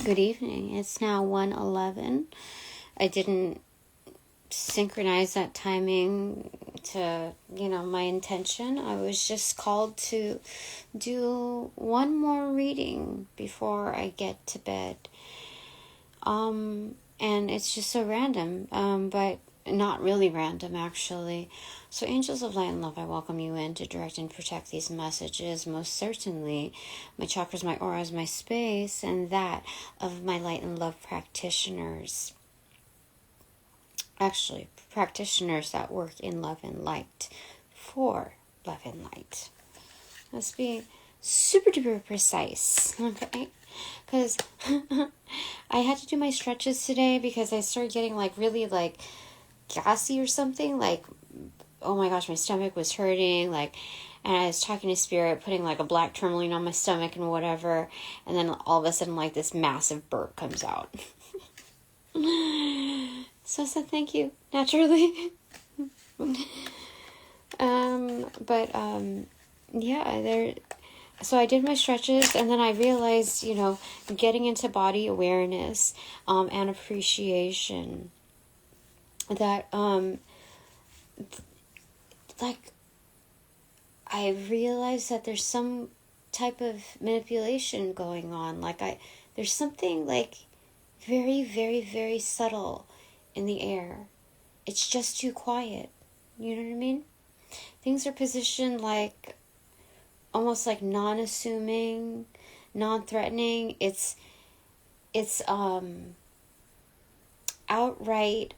Good evening. It's now 1:11. I didn't synchronize that timing to, my intention. I was just called to do one more reading before I get to bed. And it's just so random, but not really random, actually. So angels of light and love, I welcome you in to direct and protect these messages. Most certainly, my chakras, my auras, my space, and that of my light and love practitioners. Actually, practitioners that work in love and light for love and light. Let's be super duper precise, okay? Because I had to do my stretches today because I started getting really gassy or something. Oh my gosh, my stomach was hurting. And I was talking to Spirit, putting a black tourmaline on my stomach and whatever. And then all of a sudden, this massive burp comes out. So I said thank you, naturally. So I did my stretches, and then I realized, getting into body awareness and appreciation, that I realized that there's some type of manipulation going on. There's something very, very, very subtle in the air. It's just too quiet. You know what I mean? Things are positioned almost non-assuming, non-threatening. It's outright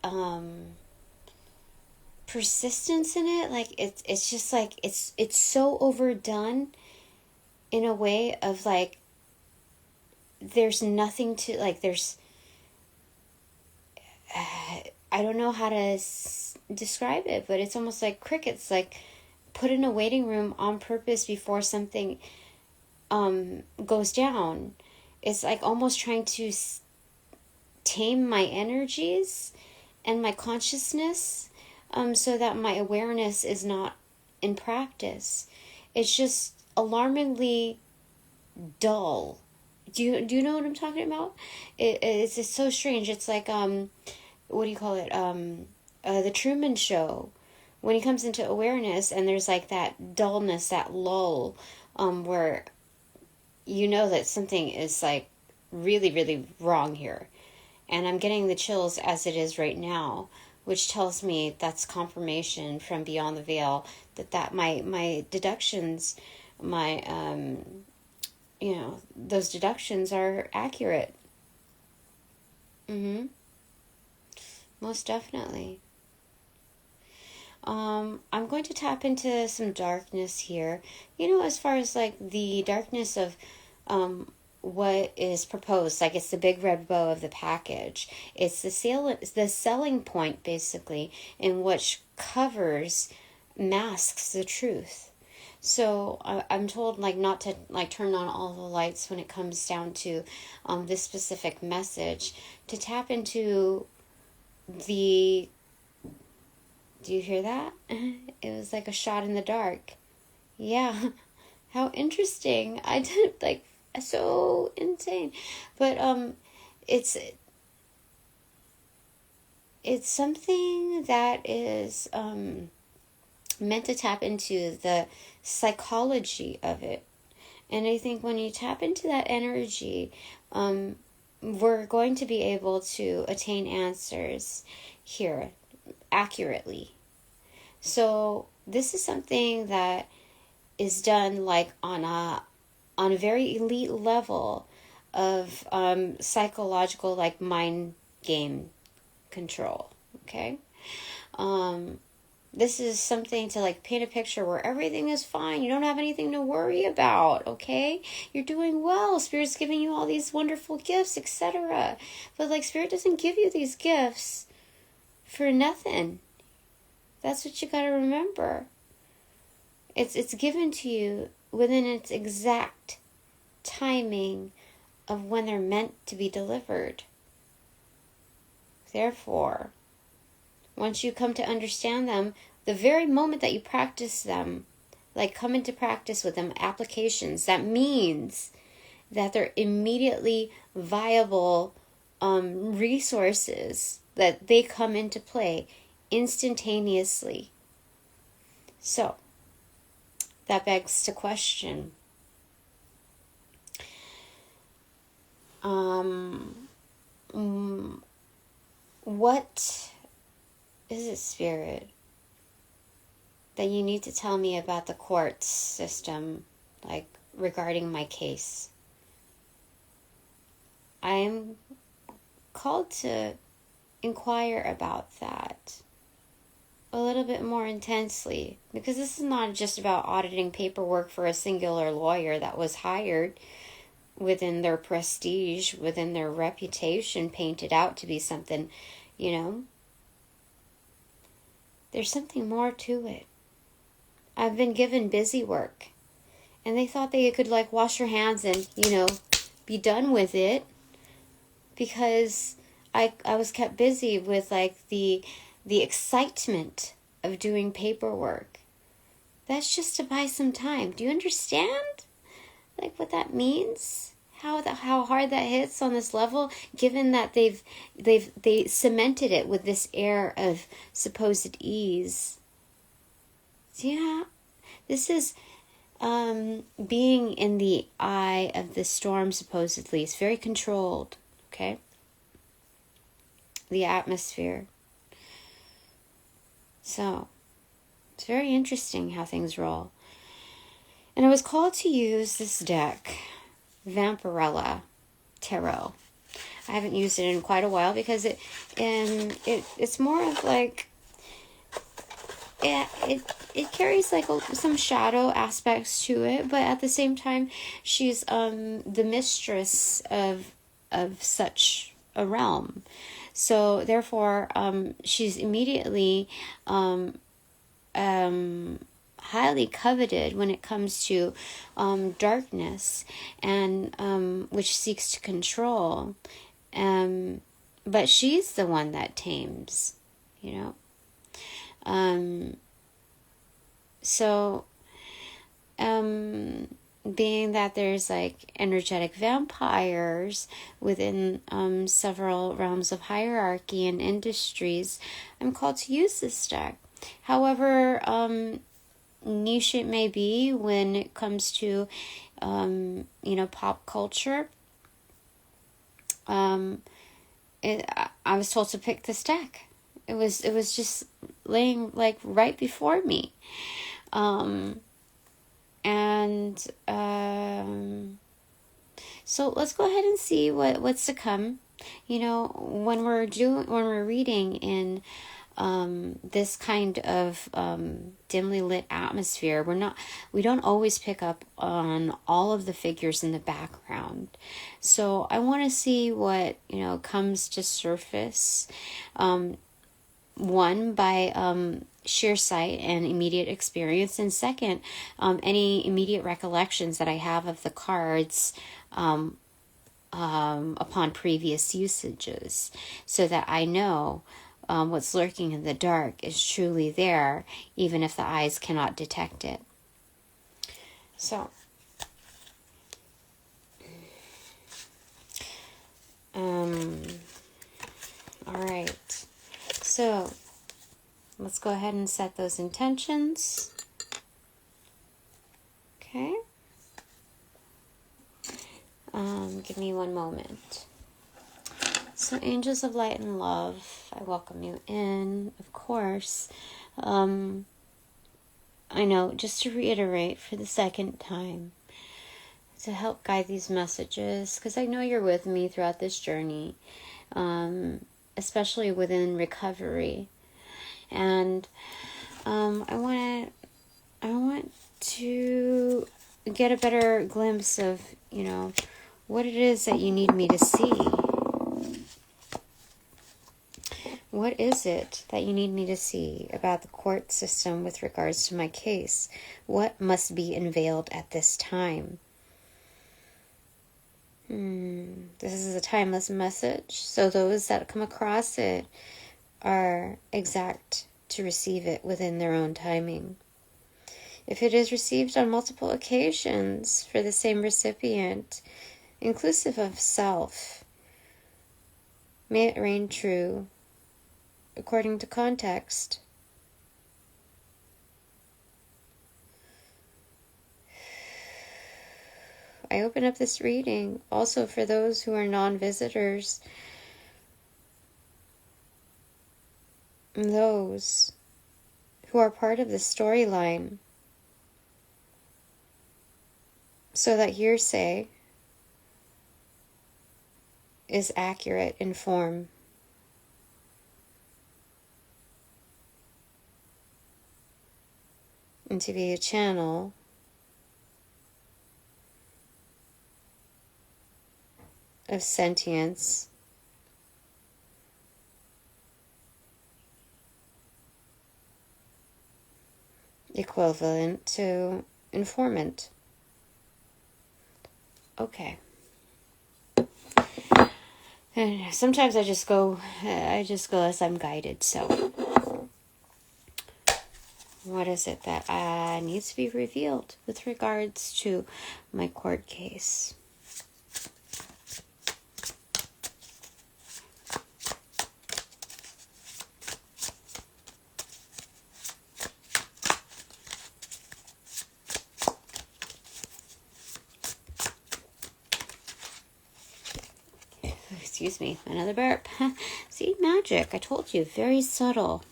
persistence in it. It's just it's so overdone in a way of there's nothing to there's I don't know how to describe it, but it's almost like crickets, put in a waiting room on purpose before something goes down. It's almost trying to tame my energies and my consciousness, so that my awareness is not in practice. It's just alarmingly dull. Do you know what I'm talking about? It's just so strange. It's what do you call it? The Truman Show. When he comes into awareness and there's that dullness, that lull, where that something is really, really wrong here. And I'm getting the chills as it is right now, which tells me that's confirmation from beyond the veil that my deductions, those deductions are accurate. Most definitely. I'm going to tap into some darkness here. As far as the darkness of what is proposed, it's the big red bow of the package. It's the selling point, basically, in which masks the truth. So I'm told not to turn on all the lights when it comes down to this specific message, to tap into the... Do you hear that? It was like a shot in the dark. Yeah. How interesting. I did so insane. But it's something that is meant to tap into the psychology of it. And I think when you tap into that energy, we're going to be able to attain answers here accurately. So this is something that is done on a very elite level of psychological mind game control. Okay. This is something to like paint a picture where everything is fine. You don't have anything to worry about, okay? You're doing well. Spirit's giving you all these wonderful gifts, etc. But like Spirit doesn't give you these gifts for nothing. That's what you got to remember. It's given to you within its exact timing of when they're meant to be delivered. Therefore, once you come to understand them, the very moment that you practice them, like come into practice with them, applications, that means that they're immediately viable resources that they come into play instantaneously. So that begs to question, what is it, Spirit, that you need to tell me about the court system, like regarding my case? I am called to inquire about that a little bit more intensely, because this is not just about auditing paperwork for a singular lawyer that was hired within their prestige, within their reputation, painted out to be something, There's something more to it. I've been given busy work, and they thought they could wash their hands and, be done with it, because I was kept busy with the excitement of doing paperwork. That's just to buy some time. Do you understand what that means? How hard that hits on this level, given that they cemented it with this air of supposed ease. Yeah, this is being in the eye of the storm, supposedly. It's very controlled, okay? The atmosphere. So, it's very interesting how things roll. And I was called to use this deck, Vampirella Tarot. I haven't used it in quite a while because it's more of it carries some shadow aspects to it, but at the same time she's the mistress of such a realm. So therefore she's immediately highly coveted when it comes to darkness, and which seeks to control. But she's the one that tames, So, being that there's energetic vampires within several realms of hierarchy and industries, I'm called to use this deck. However, niche it may be when it comes to, pop culture. I was told to pick this deck. It was just laying right before me. So let's go ahead and see what's to come. When we're reading in this kind of dimly lit atmosphere, we don't always pick up on all of the figures in the background. So I want to see what comes to surface. One, by sheer sight and immediate experience, and second, any immediate recollections that I have of the cards upon previous usages, so that I know what's lurking in the dark is truly there, even if the eyes cannot detect it. So, all right. So, let's go ahead and set those intentions. Okay. Give me one moment. So, angels of light and love, I welcome you in, of course. I know, just to reiterate for the second time, to help guide these messages, because I know you're with me throughout this journey, especially within recovery. And I want to get a better glimpse of, what it is that you need me to see. What is it that you need me to see about the court system with regards to my case? What must be unveiled at this time? This is a timeless message, so those that come across it are exact to receive it within their own timing. If it is received on multiple occasions for the same recipient, inclusive of self. May it reign true according to context. I open up this reading also for those who are non-visitors and those who are part of the storyline, so that hearsay is accurate in form. And to be a channel of sentience equivalent to informant. Okay. And sometimes I just go as I'm guided. So what is it that needs to be revealed with regards to my court case? Excuse me, another burp. See, magic. I told you, very subtle.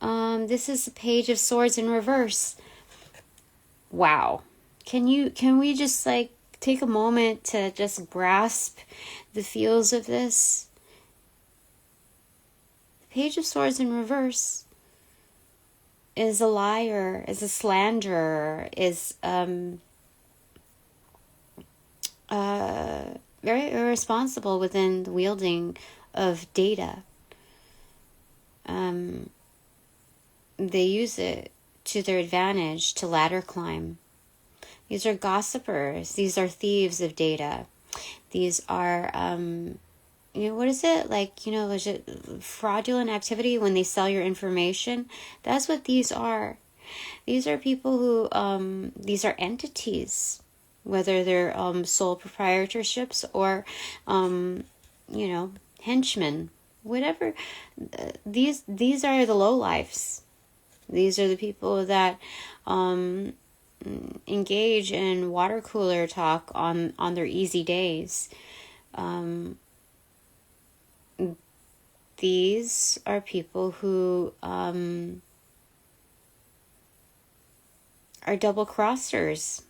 This is the Page of Swords in reverse. Wow. Can we just like take a moment to just grasp the feels of this? The Page of Swords in reverse is a liar, is a slanderer, is very irresponsible within the wielding of data. They use it to their advantage to ladder climb. These are gossipers. These are thieves of data. These are, what is it? Like, legit fraudulent activity when they sell your information. That's what these are. These are people who, these are entities, whether they're sole proprietorships or, henchmen, whatever. These are the lowlifes. These are the people that engage in water cooler talk on their easy days. These are people who are double crossers.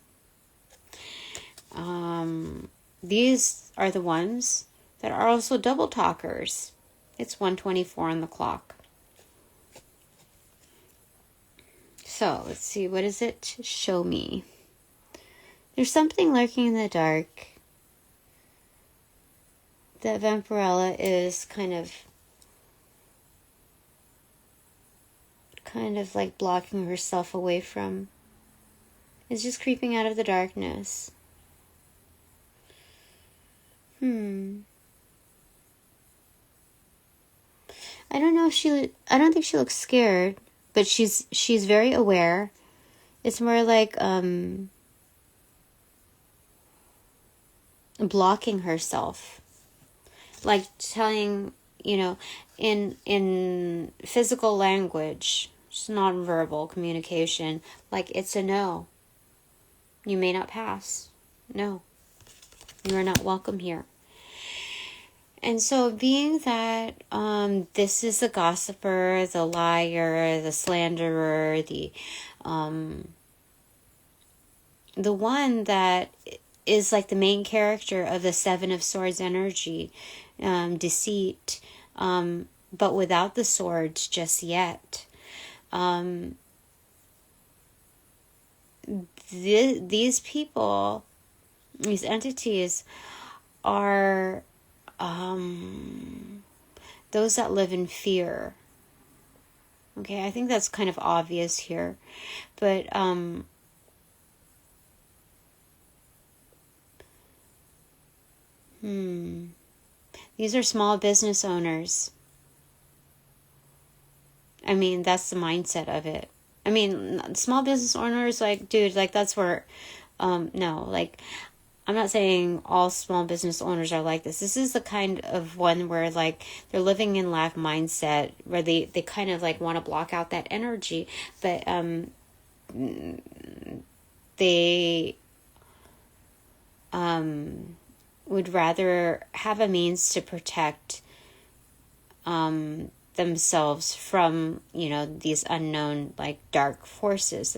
These are the ones that are also double talkers. It's 1:24 on the clock. So, let's see, what does it show me? There's something lurking in the dark. That Vampirella is kind of like blocking herself away from. It's just creeping out of the darkness. I don't think she looks scared, but she's very aware. It's more like blocking herself, like telling, in physical language, just non-verbal communication, like it's a no. You may not pass. No. You are not welcome here. And so being that this is the gossiper, the liar, the slanderer, the one that is like the main character of the Seven of Swords energy, deceit, but without the swords just yet. These people, these entities are those that live in fear. Okay, I think that's kind of obvious here. But these are small business owners. I mean, that's the mindset of it. I mean, small business owners, like, dude, like, that's where, no, like, I'm not saying all small business owners are like this. This is the kind of one where like they're living in lack mindset, where they kind of like want to block out that energy, but they would rather have a means to protect themselves from, you know, these unknown like dark forces.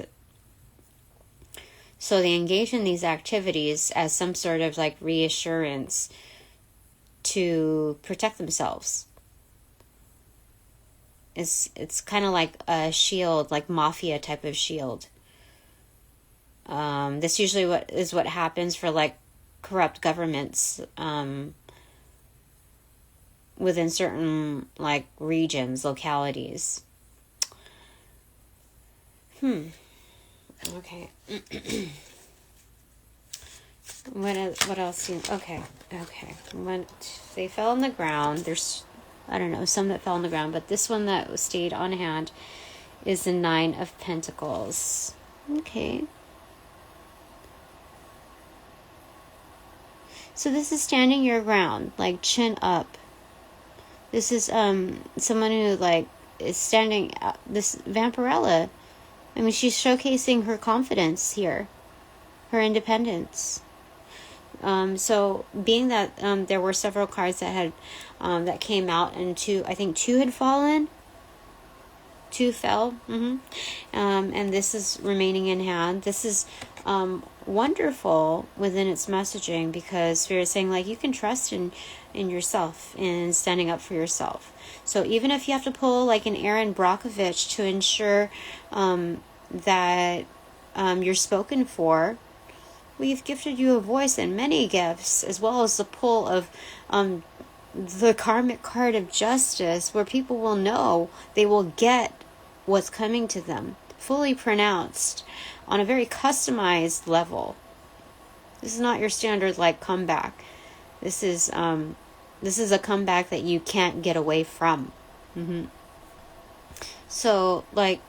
So they engage in these activities as some sort of like reassurance to protect themselves. It's kind of like a shield, like mafia type of shield. This usually what happens for like corrupt governments within certain like regions, localities. Okay. What else? Okay. When they fell on the ground, there's, I don't know, some that fell on the ground, but this one that stayed on hand is the 9 of Pentacles. Okay. So this is standing your ground, like chin up. This is someone who like is standing up. This Vampirella, I mean, she's showcasing her confidence here, her independence. So being that there were several cards that had that came out, and I think two had fallen. 2 fell. And this is remaining in hand. This is wonderful within its messaging, because Spirit is saying like you can trust in yourself and standing up for yourself. So even if you have to pull like an Aaron Brockovich to ensure that you're spoken for, we've gifted you a voice and many gifts, as well as the pull of the karmic card of justice, where people will know, they will get what's coming to them, fully pronounced on a very customized level. This is not your standard like comeback. This is a comeback that you can't get away from. So like,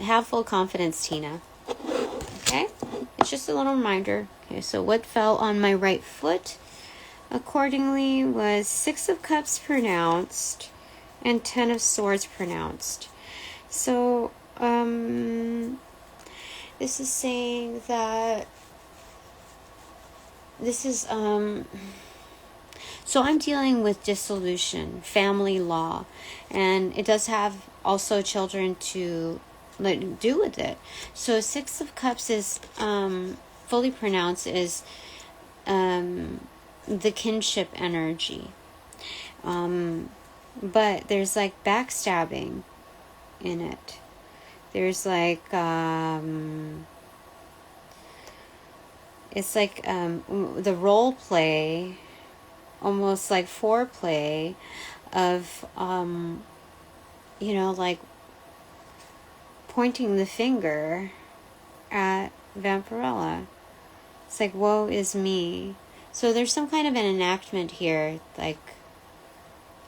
have full confidence, Tina. Okay, it's just a little reminder. Okay, so what fell on my right foot accordingly was 6 of Cups pronounced and 10 of Swords pronounced. So this is saying that this is so I'm dealing with dissolution, family law, and it does have also children to do with it. So 6 of Cups is fully pronounced is the kinship energy, but there's like backstabbing in it. There's like it's like the role play, almost like foreplay of you know, like pointing the finger at Vampirella. It's like, woe is me. So there's some kind of an enactment here, like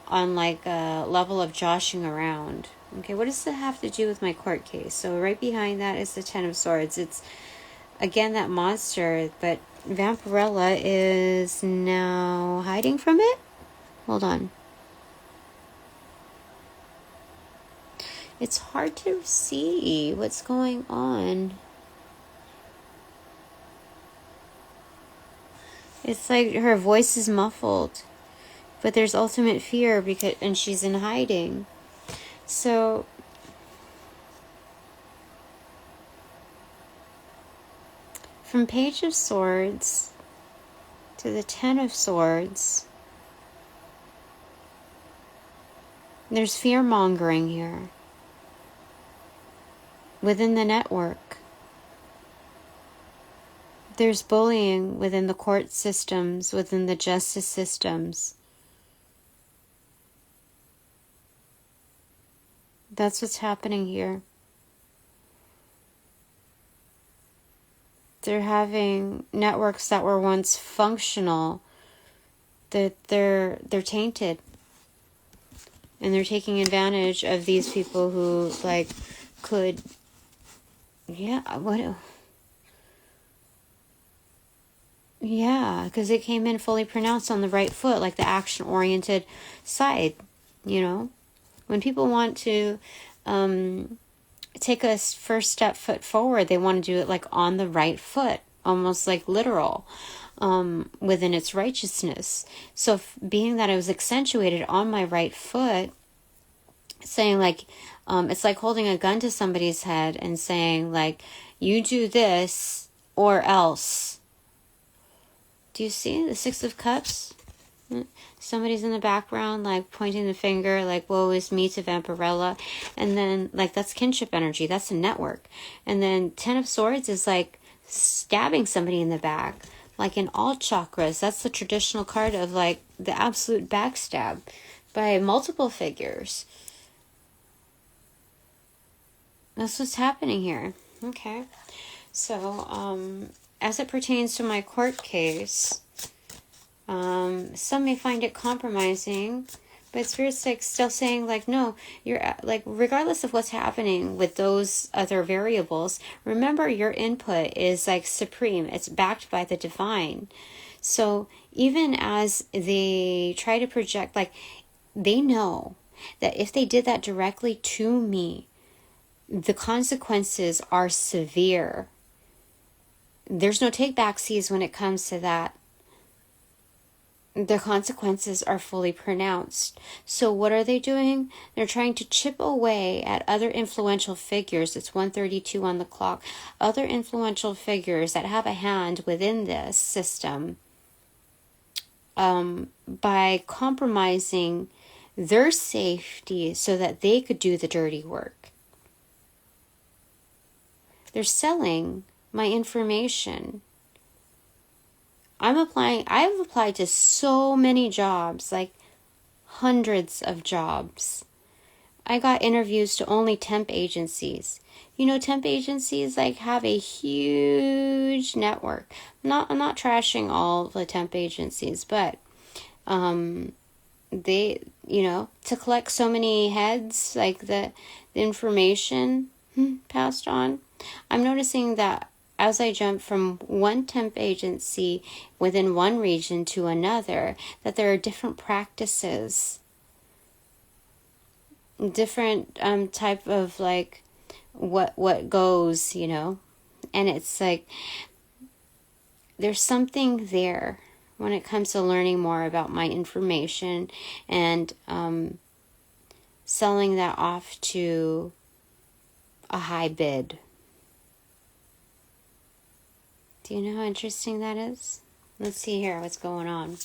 on like a level of joshing around. Okay, what does that have to do with my court case? So right behind that is the 10 of Swords. It's again that monster, but Vampirella is now hiding from it. Hold on. It's hard to see what's going on. It's like her voice is muffled, but there's ultimate fear and she's in hiding. So from Page of Swords to the 10 of Swords, there's fear-mongering here within the network. There's bullying within the court systems, within the justice systems. That's what's happening here. They're having networks that were once functional, that they're tainted. And they're taking advantage of these people who like could, yeah, what Yeah, because it came in fully pronounced on the right foot, like the action-oriented side, you know? When people want to take a first foot forward, they want to do it like on the right foot, almost like literal, within its righteousness. So being that it was accentuated on my right foot, saying like, it's like holding a gun to somebody's head and saying like, you do this or else. Do you see the Six of Cups? Somebody's in the background, like pointing the finger, like, woe is me to Vampirella. And then, like, that's kinship energy. That's a network. And then Ten of Swords is like stabbing somebody in the back, like in all chakras. That's the traditional card of like the absolute backstab by multiple figures. That's what's happening here. Okay. So, as it pertains to my court case, some may find it compromising, but Spirit's like still saying like, no, you're like, regardless of what's happening with those other variables, remember your input is like supreme. It's backed by the divine. So even as they try to project, like, they know that if they did that directly to me, the consequences are severe. There's no take backsies when it comes to that. The consequences are fully pronounced. So what are they doing? They're trying to chip away at other influential figures. It's 1:32 on the clock. Other influential figures that have a hand within this system, by compromising their safety so that they could do the dirty work. They're selling my information. I've applied to so many jobs, like hundreds of jobs. I got interviews to only temp agencies. You know, temp agencies like have a huge network. I'm not trashing all the temp agencies, but they, you know, to collect so many heads, like the information passed on. I'm noticing that as I jump from one temp agency within one region to another, that there are different practices, different type of like what goes, you know, and it's like there's something there when it comes to learning more about my information and selling that off to a high bid. Do you know how interesting that is? Let's see here what's going on.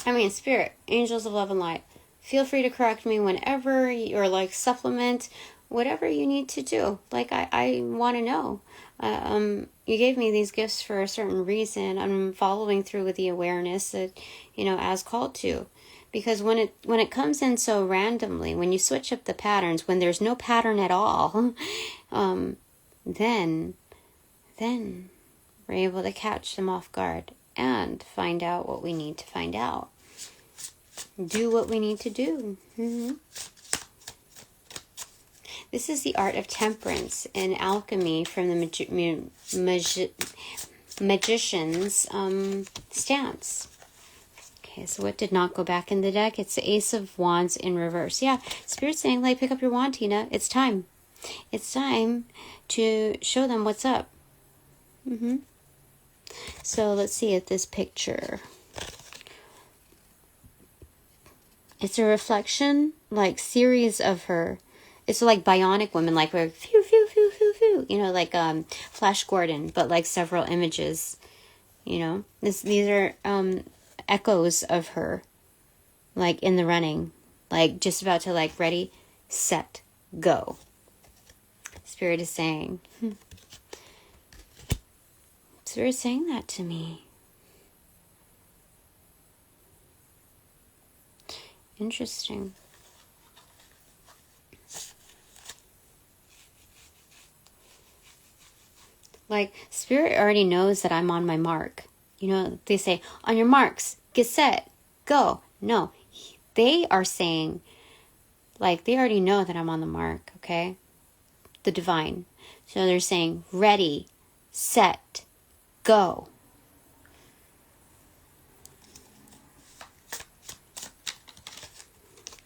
I mean, Spirit, angels of love and light, feel free to correct me whenever, or like supplement whatever you need to do. Like, I want to know. You gave me these gifts for a certain reason. I'm following through with the awareness that, you know, as called to. Because when it comes in so randomly, when you switch up the patterns, when there's no pattern at all, then we're able to catch them off guard and find out what we need to find out. Do what we need to do. This is the art of temperance and alchemy from the magician's stance. Okay, so what did not go back in the deck? It's the Ace of Wands in reverse. Yeah, Spirit's saying, like, pick up your wand, Tina. It's time. It's time to show them what's up. So let's see at this picture. It's a reflection, like series of her. It's like bionic women, like we're phew, phew, phew, phew, phew. You know, like Flash Gordon, but like several images. You know, these are echoes of her, like in the running, like just about to like ready, set, go. Spirit is saying. Spirit saying that to me. Interesting. Like, Spirit already knows that I'm on my mark. You know, they say, on your marks, get set, go. No, they are saying, like, they already know that I'm on the mark, okay? The divine. So they're saying, ready, set, Go.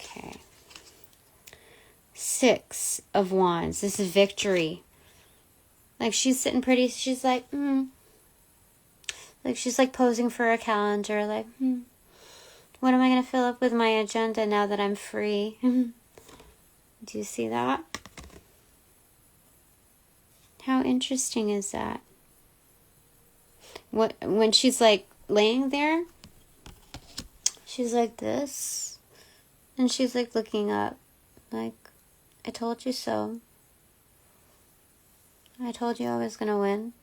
Okay. 6 of Wands. This is victory. Like, she's sitting pretty. She's like, Like, she's like posing for a calendar. Like, what am I going to fill up with my agenda now that I'm free? Do you see that? How interesting is that? When she's like laying there, she's like this. And she's like looking up. Like, I told you so. I told you I was going to win.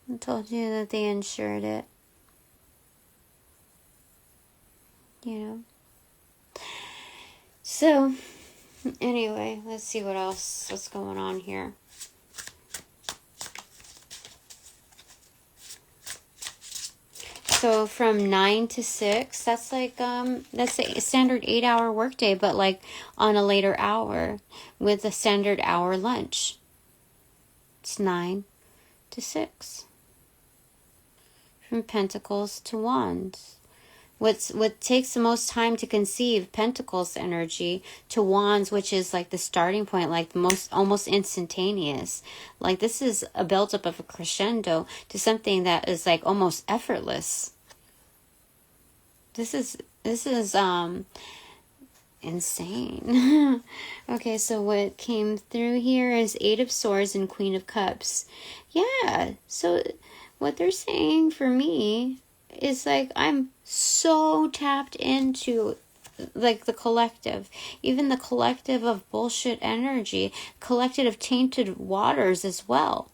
I told you that they insured it. You know? So, anyway, let's see what's going on here. So from 9 to 6, that's like, that's a standard 8-hour workday, but like on a later hour with a standard hour lunch. It's 9 to 6. From Pentacles to Wands. What takes the most time to conceive, Pentacles energy, to Wands, which is like the starting point, like the most almost instantaneous. Like, this is a build-up of a crescendo to something that is like almost effortless. This is insane. Okay, so what came through here is 8 of Swords and Queen of Cups. Yeah, so what they're saying for me is like, I'm so tapped into like the collective, even the collective of bullshit energy, collective of tainted waters as well.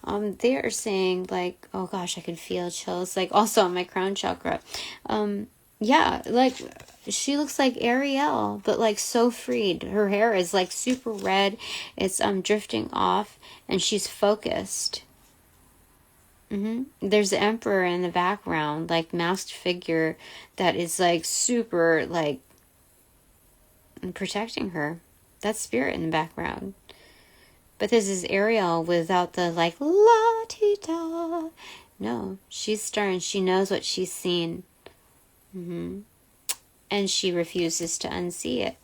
They are saying like, oh gosh, I can feel chills, like also on my crown chakra. Yeah, like she looks like Ariel, but like so freed. Her hair is like super red. It's drifting off, and she's focused. There's the Emperor in the background, like masked figure that is like super like protecting her. That's Spirit in the background. But this is Ariel without the like la-ti-da. No, she's stern. She knows what she's seen. And she refuses to unsee it.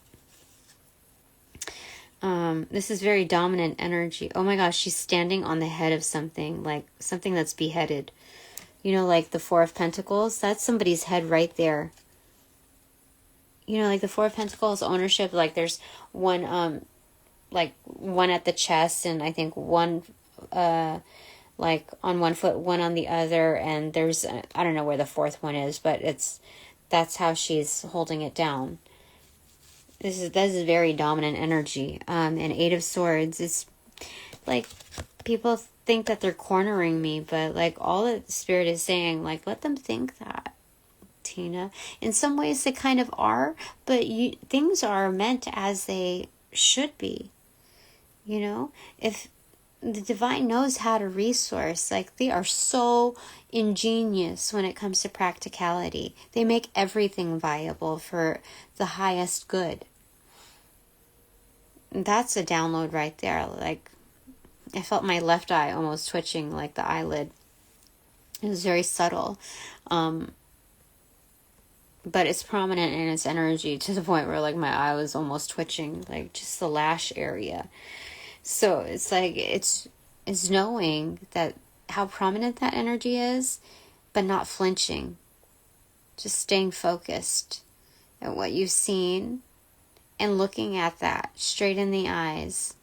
This is very dominant energy. Oh my gosh, she's standing on the head of something, like something that's beheaded. You know, like the 4 of Pentacles, that's somebody's head right there. You know, like the 4 of Pentacles ownership, like there's one, like one at the chest, and I think one, like on one foot, one on the other, and there's, I don't know where the 4th one is, but that's how she's holding it down. This is very dominant energy. And 8 of Swords is like, people think that they're cornering me, but like all that Spirit is saying, like, let them think that, Tina. In some ways they kind of are, but things are meant as they should be. You know, if the divine knows how to resource, like they are so ingenious when it comes to practicality. They make everything viable for the highest good. That's a download right there. Like, I felt my left eye almost twitching, like the eyelid. It was very subtle. But it's prominent in its energy to the point where like my eye was almost twitching, like just the lash area. So it's like, it's knowing that how prominent that energy is, but not flinching. Just staying focused at what you've seen and looking at that straight in the eyes.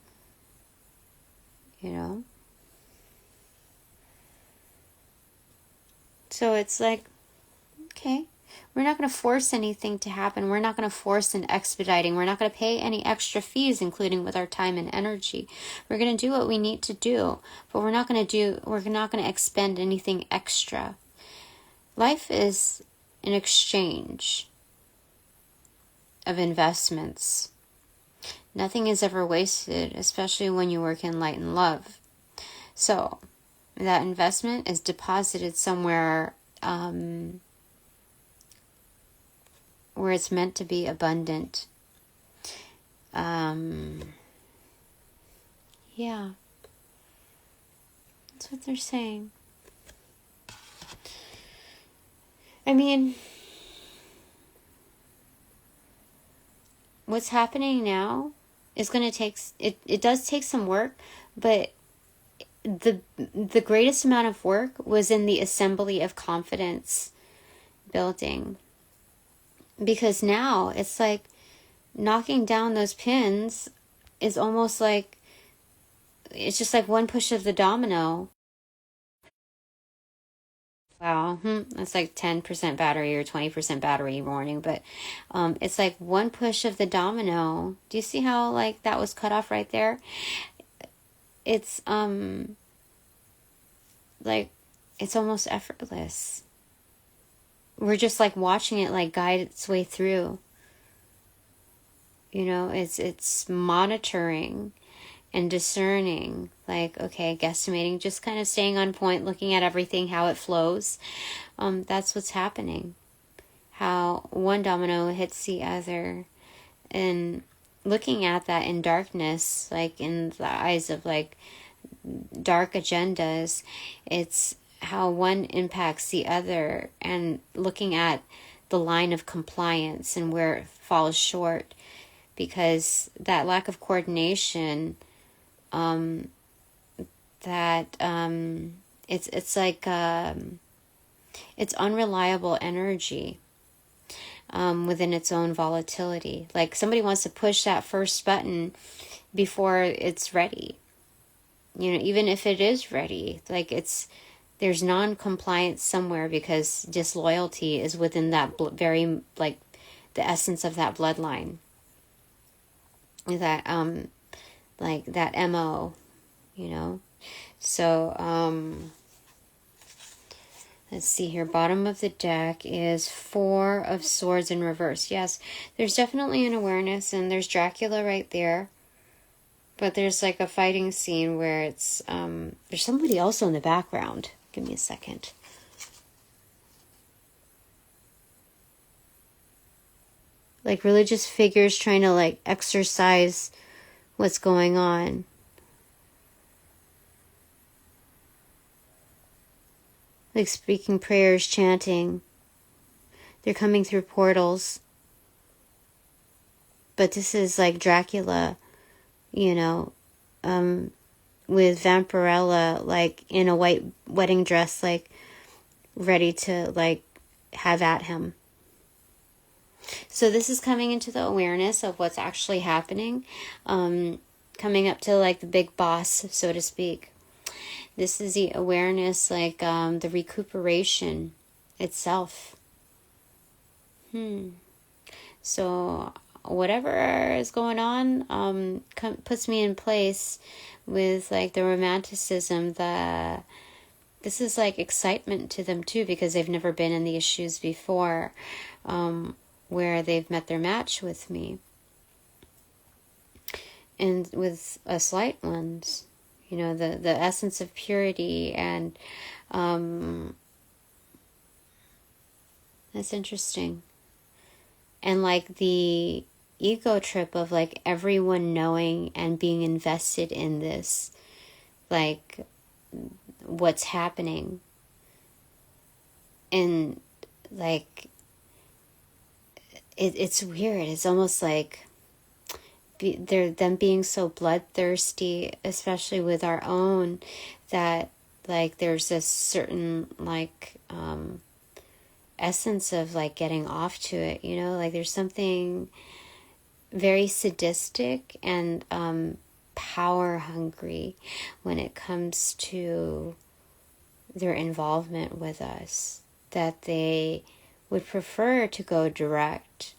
You know? So it's like, okay, we're not going to force anything to happen. We're not going to force an expediting. We're not going to pay any extra fees, including with our time and energy. We're going to do what we need to do, but we're not going to expend anything extra. Life is an exchange of investments. Nothing is ever wasted, especially when you work in light and love. So that investment is deposited somewhere where it's meant to be abundant. Yeah. That's what they're saying. I mean, what's happening now is going to take, it does take some work, but the greatest amount of work was in the assembly of confidence building. Because now it's like knocking down those pins is almost like, it's just like one push of the domino. Wow, that's like 10% battery or 20% battery warning, but it's like one push of the domino. Do you see how like that was cut off right there? It's like it's almost effortless. We're just like watching it like guide its way through. You know, it's monitoring and discerning, like, okay, guesstimating, just kind of staying on point, looking at everything, how it flows. That's what's happening. How one domino hits the other, and looking at that in darkness, like in the eyes of like dark agendas, it's how one impacts the other, and looking at the line of compliance and where it falls short, because that lack of coordination, it's like it's unreliable energy within its own volatility. Like somebody wants to push that first button before it's ready. You know, even if it is ready, like there's non-compliance somewhere, because disloyalty is within that very, like, the essence of that bloodline. That like that MO, you know. So let's see here. Bottom of the deck is 4 of Swords in reverse. Yes, there's definitely an awareness, and there's Dracula right there. But there's like a fighting scene where it's there's somebody else in the background. Give me a second. Like religious figures trying to like exorcise what's going on. Like speaking prayers, chanting. They're coming through portals. But this is like Dracula, you know, with Vampirella, like in a white wedding dress, like ready to like have at him. So this is coming into the awareness of what's actually happening, coming up to like the big boss, so to speak. This is the awareness, like the recuperation itself. So whatever is going on puts me in place with like the romanticism. This is like excitement to them too, because they've never been in these shoes before, where they've met their match with me, and with us light ones, you know, the essence of purity. And that's interesting. And like the ego trip of like everyone knowing and being invested in this, like what's happening, and like it's weird. It's almost like they're them being so bloodthirsty, especially with our own, that like there's this certain like essence of like getting off to it, you know, like there's something very sadistic and power hungry when it comes to their involvement with us, that they would prefer to go direct.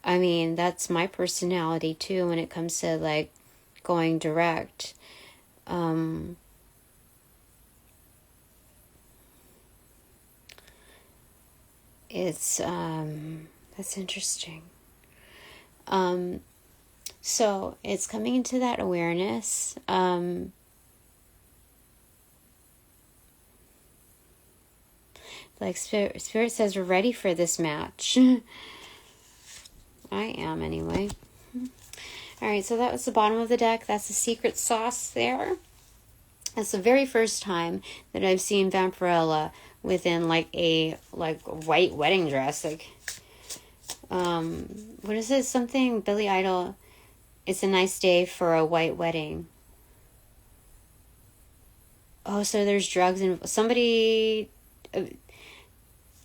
I mean, that's my personality too when it comes to like going direct. It's that's interesting. So it's coming into that awareness. Like Spirit says, we're ready for this match. I am anyway. All right, so that was the bottom of the deck. That's the secret sauce there. That's the very first time that I've seen Vampirella within like a white wedding dress. Like, what is it? Something Billy Idol. It's a nice day for a white wedding. Oh, so there's drugs and somebody.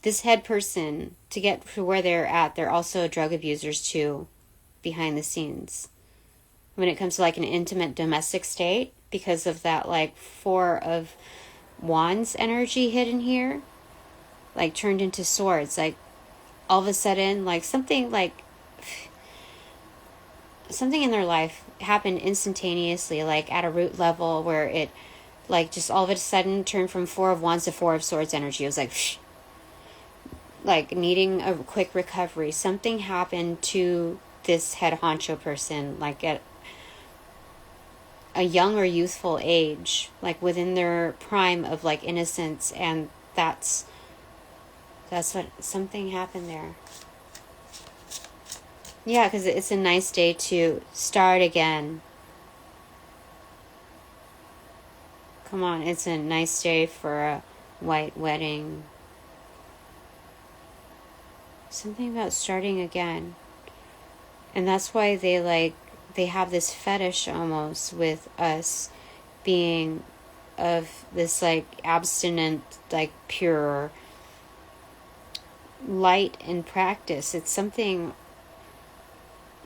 This head person, to get to where they're at, they're also drug abusers too, behind the scenes. When it comes to like an intimate domestic state, because of that like 4 of Wands energy hidden here, like turned into swords, like all of a sudden, like something in their life happened instantaneously, like at a root level, where it like just all of a sudden turned from 4 of Wands to 4 of Swords energy. It was like needing a quick recovery. Something happened to this head honcho person, like at a young or youthful age, like within their prime of like innocence, and that's what something happened there. Yeah, because it's a nice day to start again. Come on, it's a nice day for a white wedding. Something about starting again. And that's why they have this fetish almost with us being of this like abstinent, like pure light and practice. It's something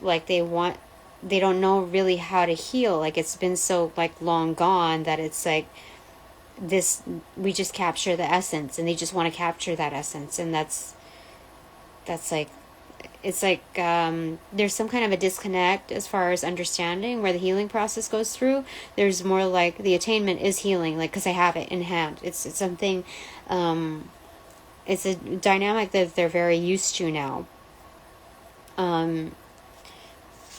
like they don't know really how to heal. Like it's been so like long gone that it's like this, we just capture the essence, and they just want to capture that essence. And that's like, it's like there's some kind of a disconnect as far as understanding where the healing process goes through. There's more like the attainment is healing, like because I have it in hand. It's something, it's a dynamic that they're very used to now.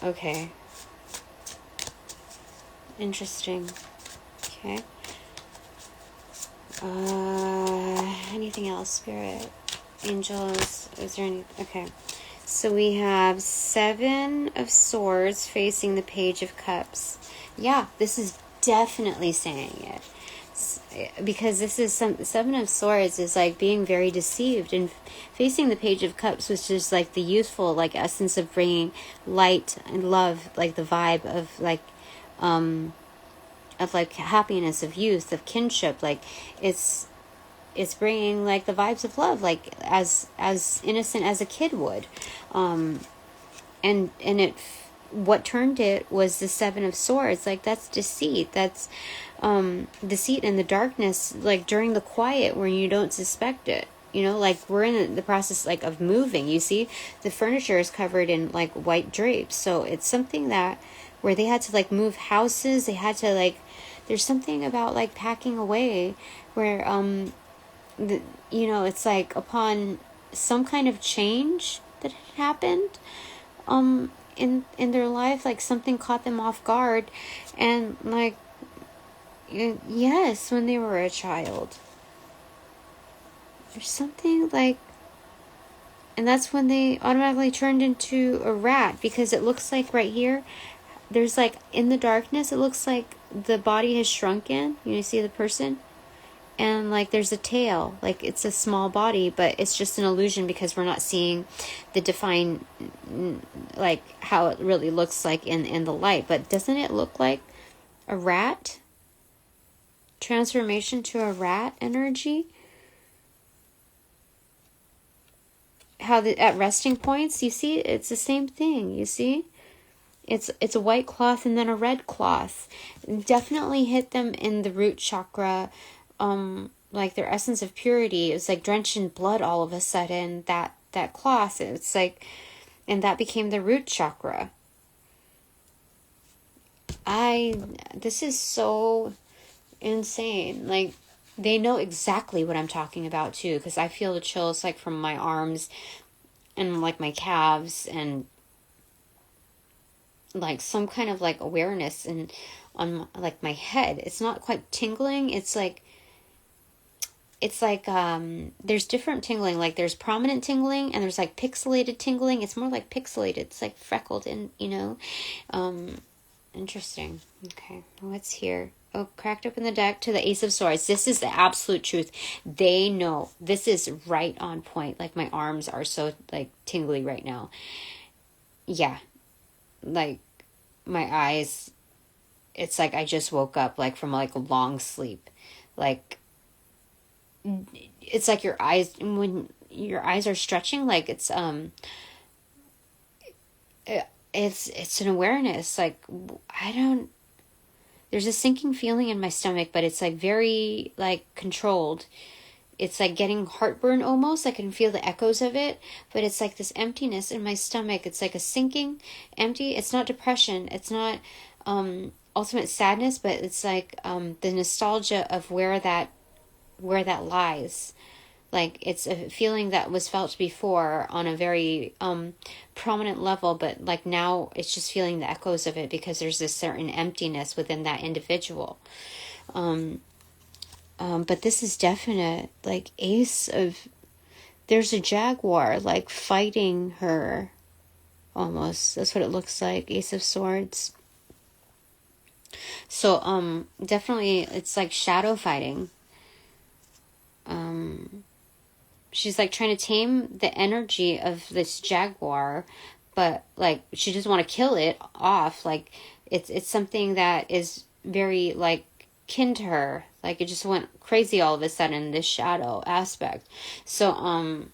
Okay. Interesting. Okay. Anything else, Spirit? Angels? Is there any? Okay. So we have 7 of Swords facing the Page of Cups. Yeah, this is definitely saying it. Because this is 7 of Swords is like being very deceived, and facing the Page of Cups was just like the youthful like essence of bringing light and love, like the vibe of like happiness, of youth, of kinship. Like it's bringing like the vibes of love, like as innocent as a kid would. And it, what turned it was the 7 of Swords. Like that's deceit. That's deceit in the darkness, like during the quiet when you don't suspect it. You know, like we're in the process like of moving. You see, the furniture is covered in like white drapes. So it's something that where they had to like move houses. They had to like, there's something about like packing away where it's like upon some kind of change that had happened in their life, like something caught them off guard, and like yes, when they were a child, there's something like, and that's when they automatically turned into a rat, because it looks like right here there's like in the darkness it looks like the body has shrunken. You see the person, and like there's a tail, like it's a small body, but it's just an illusion because we're not seeing the defined like how it really looks like in the light. But doesn't it look like a rat? Transformation to a rat energy. How at resting points, you see, it's the same thing. You see, it's a white cloth and then a red cloth. Definitely hit them in the root chakra. Like their essence of purity. It was like drenched in blood all of a sudden, that cloth. It's like, and that became the root chakra. This is so insane. Like, they know exactly what I'm talking about too, because I feel the chills like from my arms and like my calves, and like some kind of like awareness and on like my head. It's not quite tingling. It's like there's different tingling. Like there's prominent tingling and there's like pixelated tingling. It's more like pixelated. It's like freckled and interesting. Okay, what's here? cracked open the deck to the Ace of Swords. This is the absolute truth. They know. This is right on point. Like, my arms are so, like, tingly right now. Yeah. Like, my eyes, it's like I just woke up, like, from, like, a long sleep. Like, it's like your eyes, when your eyes are stretching, like, it's an awareness. Like, there's a sinking feeling in my stomach, but it's, like, very, like, controlled. It's like getting heartburn almost. I can feel the echoes of it, but it's like this emptiness in my stomach. It's like a sinking, empty. It's not depression. It's not ultimate sadness, but it's like the nostalgia of where that lies. Like, it's a feeling that was felt before on a very prominent level, but like now it's just feeling the echoes of it because there's this certain emptiness within that individual. But this is definite, like, there's a jaguar, like, fighting her, almost. That's what it looks like, Ace of Swords. So, definitely, it's like shadow fighting. She's, like, trying to tame the energy of this jaguar, but, like, she doesn't want to kill it off. Like, it's something that is very, like, kin to her. Like, it just went crazy all of a sudden, this shadow aspect. So,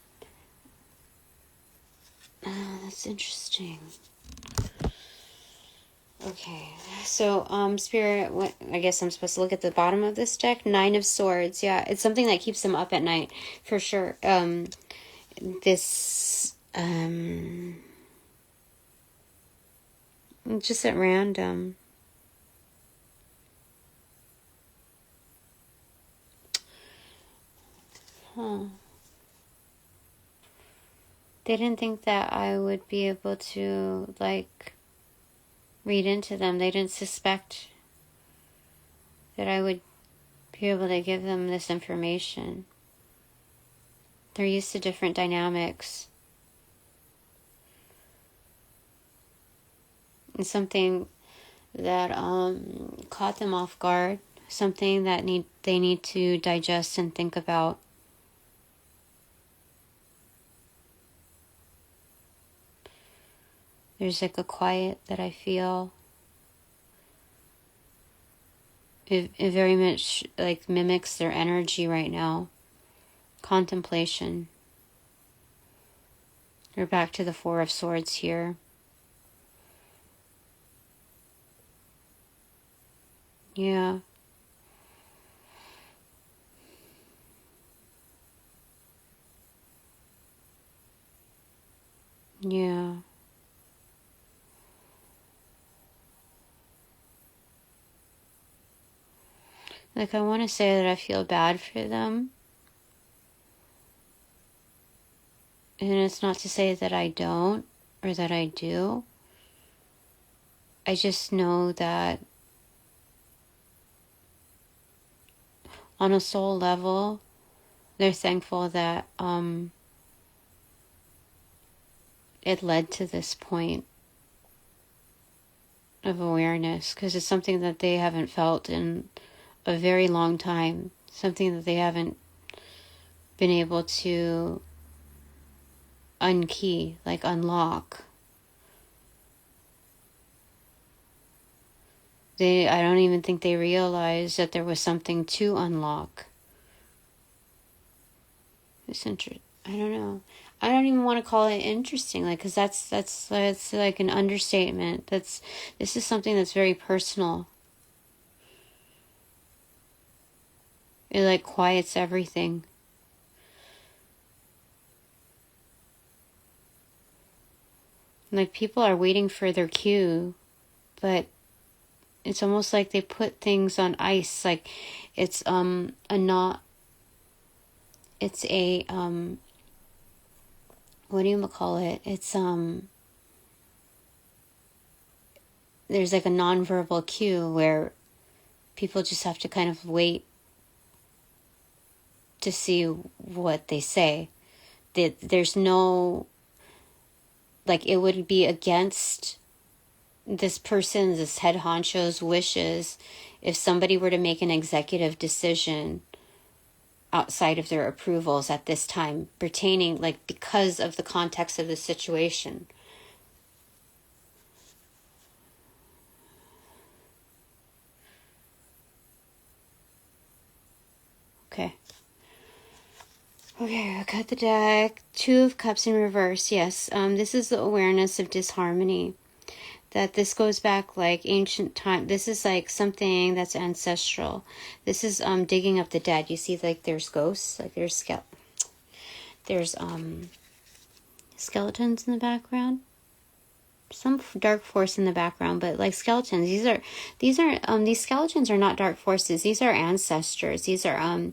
that's interesting. Okay, so, Spirit, I guess I'm supposed to look at the bottom of this deck. 9 of Swords, yeah, it's something that keeps them up at night, for sure. This, just at random. Huh. They didn't think that I would be able to, like, read into them. They didn't suspect that I would be able to give them this information. They're used to different dynamics. And something that caught them off guard. Something that they need to digest and think about. There's, like, a quiet that I feel. It very much, like, mimics their energy right now. Contemplation. We're back to the 4 of Swords here. Yeah. Yeah. Like, I want to say that I feel bad for them. And it's not to say that I don't or that I do. I just know that on a soul level, they're thankful that it led to this point of awareness, because it's something that they haven't felt in a very long time, something that they haven't been able to unkey, like unlock. I don't even think they realized that there was something to unlock. It's interesting. I don't know. I don't even want to call it interesting, like, because that's like an understatement. This is something that's very personal. It, like, quiets everything. Like, people are waiting for their cue, but it's almost like they put things on ice. Like, it's what do you call it? It's there's, like, a nonverbal cue where people just have to kind of wait to see what they say. There's no, like, it would be against this person's, this head honcho's wishes, if somebody were to make an executive decision outside of their approvals at this time, pertaining, like, because of the context of the situation. Okay. Okay, I cut the deck. Two of Cups in reverse. Yes, this is the awareness of disharmony. That this goes back like ancient time. This is like something that's ancestral. This is digging up the dead. You see, like, there's ghosts, like there's skeletons in the background. Some dark force in the background, but like skeletons. These skeletons are not dark forces. These are ancestors. These are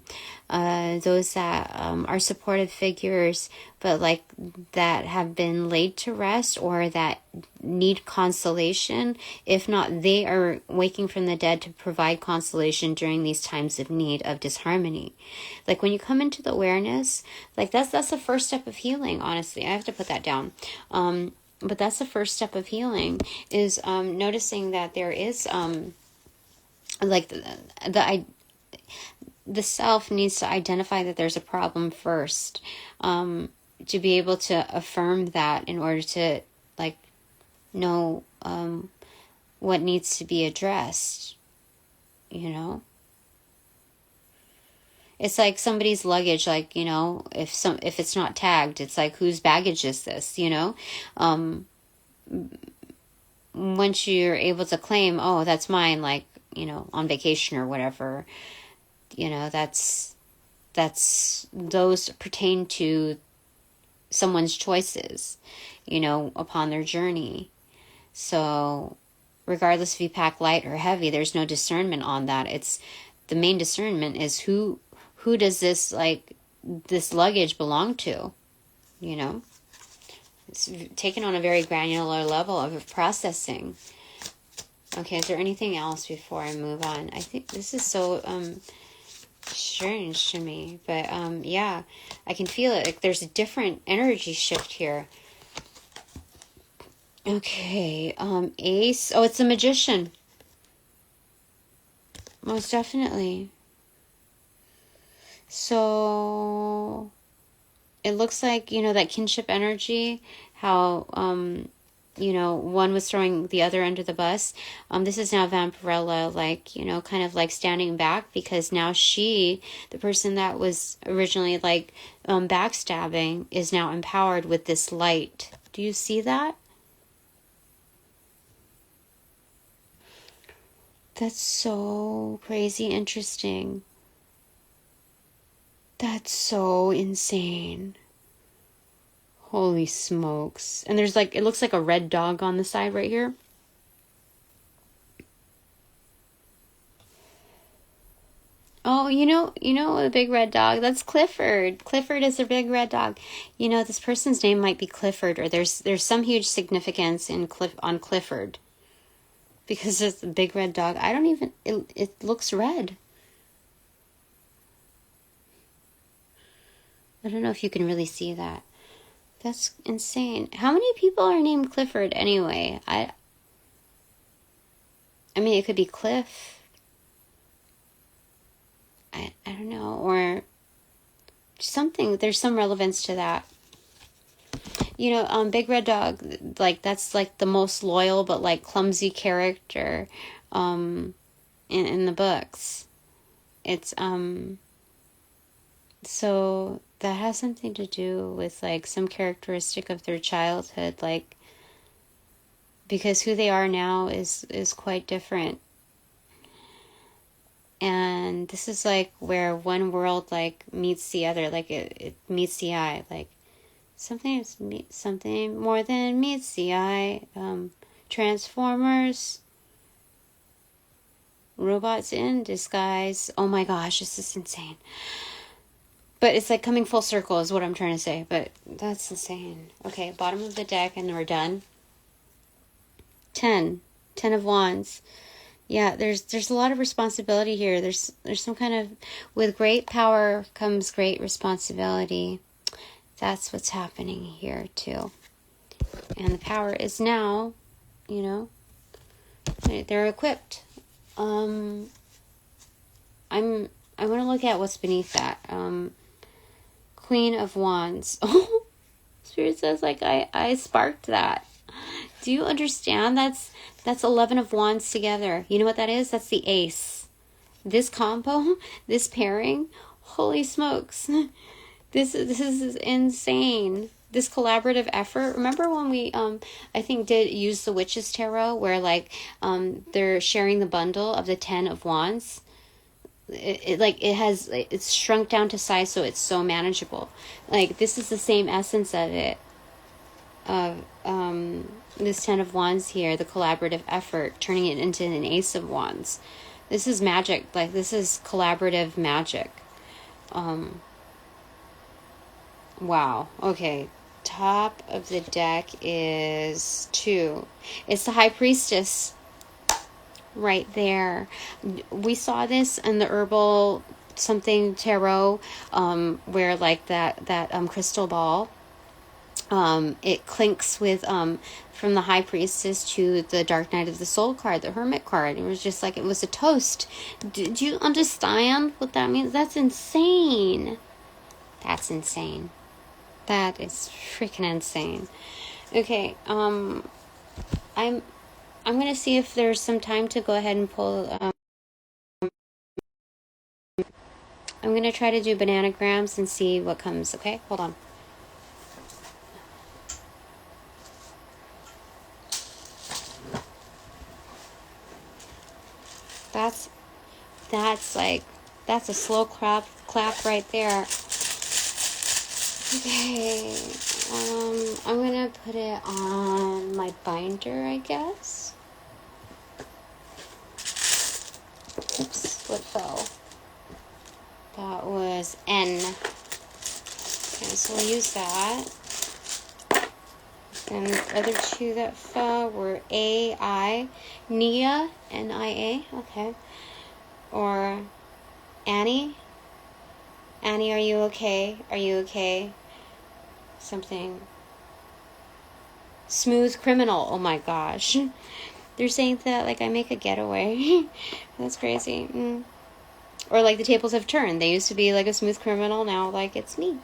those that are supportive figures, but like that have been laid to rest or that need consolation. If not, they are waking from the dead to provide consolation during these times of need, of disharmony. Like when you come into the awareness, like that's the first step of healing. Honestly, I have to put that down. But that's the first step of healing, is noticing that there is like the self needs to identify that there's a problem first, to be able to affirm that in order to like know what needs to be addressed, you know. It's like somebody's luggage, like, you know, if it's not tagged, it's like, whose baggage is this, you know? Once you're able to claim, oh, that's mine, like, you know, on vacation or whatever, you know, that's those pertain to someone's choices, you know, upon their journey. So regardless if you pack light or heavy, there's no discernment on that. It's the main discernment is who does this, like, this luggage belong to, you know? It's taken on a very granular level of processing. Okay, is there anything else before I move on? I think this is so strange to me, but yeah, I can feel it. Like there's a different energy shift here. Okay, Ace. Oh, it's a magician. Most definitely. So it looks like, you know, that kinship energy, how, you know, one was throwing the other under the bus. This is now Vampirella, like, you know, kind of like standing back, because now she, the person that was originally like backstabbing, is now empowered with this light. Do you see that? That's so crazy interesting. That's so insane. Holy smokes. And there's like, it looks like a red dog on the side right here. Oh, you know the big red dog? That's Clifford. Clifford is a big red dog. You know, this person's name might be Clifford, or there's some huge significance in on Clifford. Because it's a big red dog. I don't even, it looks red. I don't know if you can really see that. That's insane. How many people are named Clifford anyway? I mean, it could be Cliff. I don't know. Or something. There's some relevance to that. You know, Big Red Dog, like, that's like the most loyal but like clumsy character in the books. It's so that has something to do with like some characteristic of their childhood, like, because who they are now is quite different. And this is like where one world like meets the other, like it meets the eye, like something more than meets the eye. Transformers, robots in disguise. Oh my gosh, this is insane. But it's like coming full circle is what I'm trying to say. But that's insane. Okay, bottom of the deck, and we're done. 10 of Wands. Yeah, there's a lot of responsibility here. There's some kind of, with great power comes great responsibility. That's what's happening here too. And the power is now, you know, They're equipped. I want to look at what's beneath that. Queen of Wands. Oh, Spirit says like I sparked that. Do you understand? That's 11 of Wands together. You know what that is? That's the ace. This combo, this pairing, holy smokes. This is insane. This collaborative effort. Remember when we I think did use the Witch's Tarot where like they're sharing the bundle of the 10 of Wands? It's shrunk down to size so it's so manageable. Like this is the same essence of it. Of this 10 of Wands here, the collaborative effort, turning it into an Ace of Wands. This is magic. Like this is collaborative magic. Wow. Okay. Top of the deck is 2. It's the High Priestess right there. We saw this in the herbal something tarot where like that crystal ball it clinks with from the High Priestess to the Dark Knight of the Soul card, the Hermit card. It was just like it was a toast. Did you understand what that means? That's insane. That's insane. That is freaking insane. Okay, I'm gonna see if there's some time to go ahead and pull. I'm gonna try to do bananagrams and see what comes. Okay, hold on. That's a slow clap right there. Okay, I'm gonna put it on my binder, I guess. Oops, what fell? That was N. Okay, so we'll use that. And the other 2 that fell were A-I, Nia, N-I-A, okay. Or Annie. Annie, are you okay? Are you okay? Something. Smooth criminal. Oh my gosh. They're saying that like I make a getaway. That's crazy. Or like the tables have turned. They used to be like a smooth criminal. Now like it's me.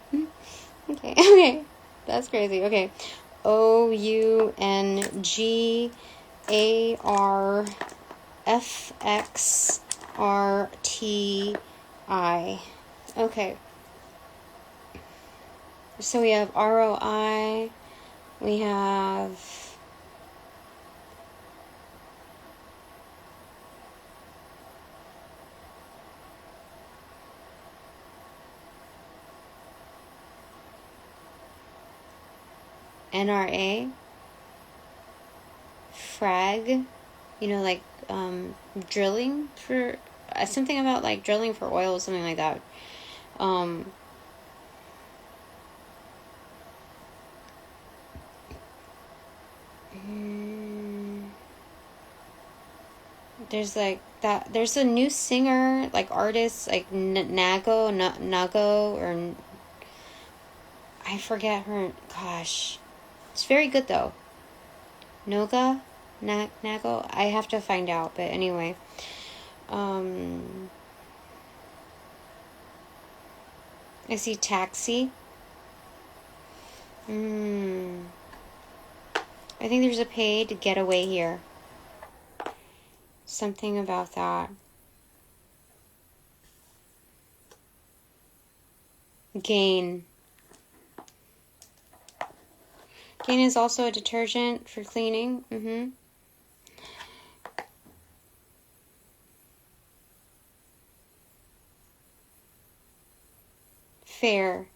Okay. Okay. That's crazy. Okay. OUNGARFXRTI. Okay. So we have ROI. We have NRA. Frag. You know, like drilling for something about like drilling for oil or something like that. There's like that. There's a new singer, like artist, like Nago, or I forget her. Gosh, it's very good though. Nago. I have to find out, but anyway. I see taxi. I think there's a paid getaway here. Something about that. Gain. Gain is also a detergent for cleaning. Fair.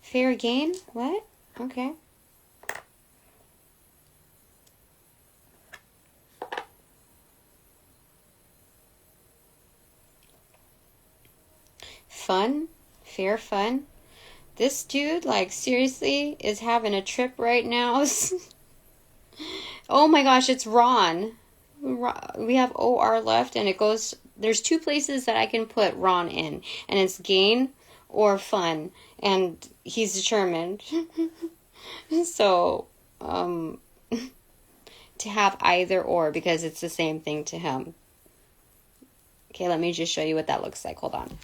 Fair gain? What? Okay. Fun? Fair fun? This dude, like, seriously, is having a trip right now. Oh my gosh, it's Ron. We have OR left, and it goes... There's 2 places that I can put Ron in, and it's gain or fun, and he's determined. So, to have either or because it's the same thing to him. Okay, let me just show you what that looks like. Hold on.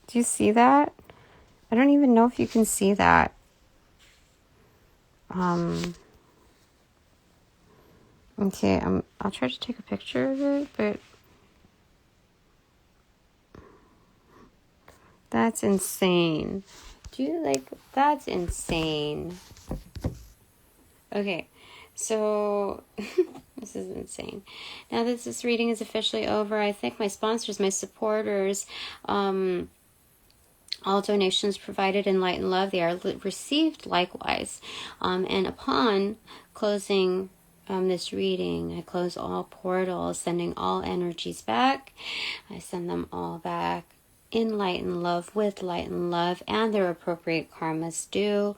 Do you see that? I don't even know if you can see that. Okay, I'll try to take a picture of it, but that's insane. Do you like, that's insane. Okay, so this is insane. Now that this reading is officially over, I thank my sponsors, my supporters, all donations provided in light and love, they are received likewise. And upon closing this reading, I close all portals, sending all energies back. I send them all back in light and love, with light and love, and their appropriate karmas due.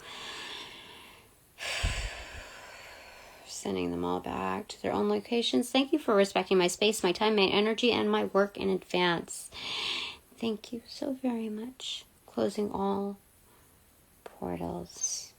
Sending them all back to their own locations. Thank you for respecting my space, my time, my energy, and my work in advance. Thank you so very much. Closing all portals.